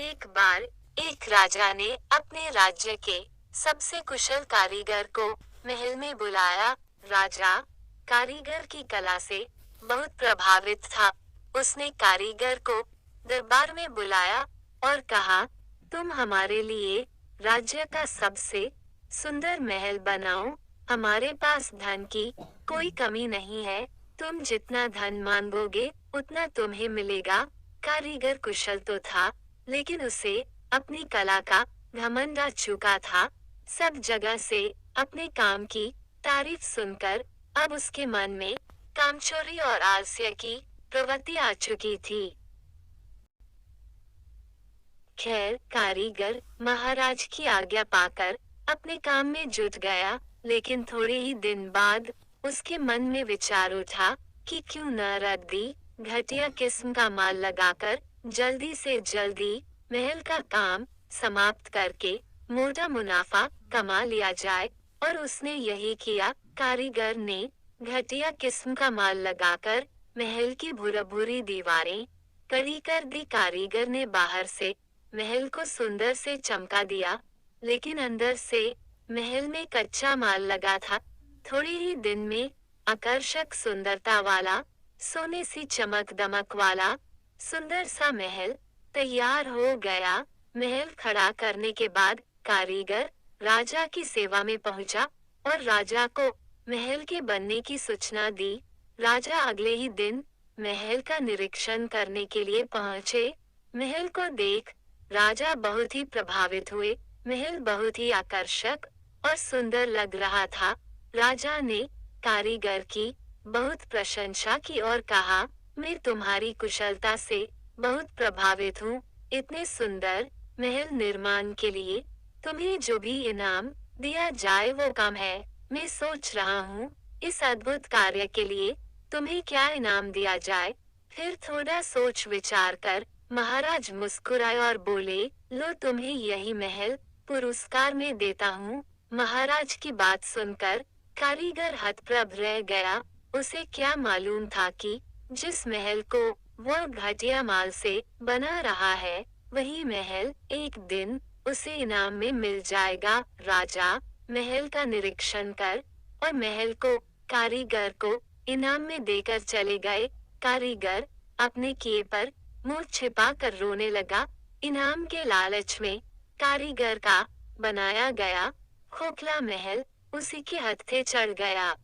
एक बार एक राजा ने अपने राज्य के सबसे कुशल कारीगर को महल में बुलाया। राजा कारीगर की कला से बहुत प्रभावित था। उसने कारीगर को दरबार में बुलाया और कहा, तुम हमारे लिए राज्य का सबसे सुंदर महल बनाओ। हमारे पास धन की कोई कमी नहीं है। तुम जितना धन मांगोगे उतना तुम्हें मिलेगा। कारीगर कुशल तो था, लेकिन उसे अपनी कला का घमंड आ चुका था। सब जगह से अपने काम की तारीफ सुनकर अब उसके मन में कामचोरी और आलस्य की प्रवृत्ति आ चुकी थी। खैर, कारीगर महाराज की आज्ञा पाकर अपने काम में जुट गया, लेकिन थोड़े ही दिन बाद उसके मन में विचार उठा कि क्यों न रद्दी घटिया किस्म का माल लगाकर जल्दी से जल्दी महल का काम समाप्त करके मोटा मुनाफा कमा लिया जाए। और उसने यही किया। कारीगर ने घटिया किस्म का माल लगाकर महल की भूरी दीवारें कड़ी कर दी। कारीगर ने बाहर से महल को सुंदर से चमका दिया, लेकिन अंदर से महल में कच्चा माल लगा था। थोड़े ही दिन में आकर्षक सुंदरता वाला, सोने सी चमक दमक वाला सुंदर सा महल तैयार हो गया। महल खड़ा करने के बाद कारीगर राजा की सेवा में पहुंचा और राजा को महल के बनने की सूचना दी। राजा अगले ही दिन महल का निरीक्षण करने के लिए पहुंचे। महल को देख राजा बहुत ही प्रभावित हुए। महल बहुत ही आकर्षक और सुंदर लग रहा था। राजा ने कारीगर की बहुत प्रशंसा की और कहा, मैं तुम्हारी कुशलता से बहुत प्रभावित हूँ। इतने सुंदर महल निर्माण के लिए तुम्हें जो भी इनाम दिया जाए वो कम है। मैं सोच रहा हूँ इस अद्भुत कार्य के लिए तुम्हें क्या इनाम दिया जाए। फिर थोड़ा सोच विचार कर महाराज मुस्कुराए और बोले, लो तुम्हें यही महल पुरस्कार में देता हूँ। महाराज की बात सुनकर कारीगर हतप्रभ रह गया। उसे क्या मालूम था कि जिस महल को वह घटिया माल से बना रहा है, वही महल एक दिन उसे इनाम में मिल जाएगा। राजा महल का निरीक्षण कर और महल को कारीगर को इनाम में देकर चले गए। कारीगर अपने किए पर मुंह छिपा कर रोने लगा। इनाम के लालच में कारीगर का बनाया गया खोखला महल उसी के हत्थे चढ़ गया।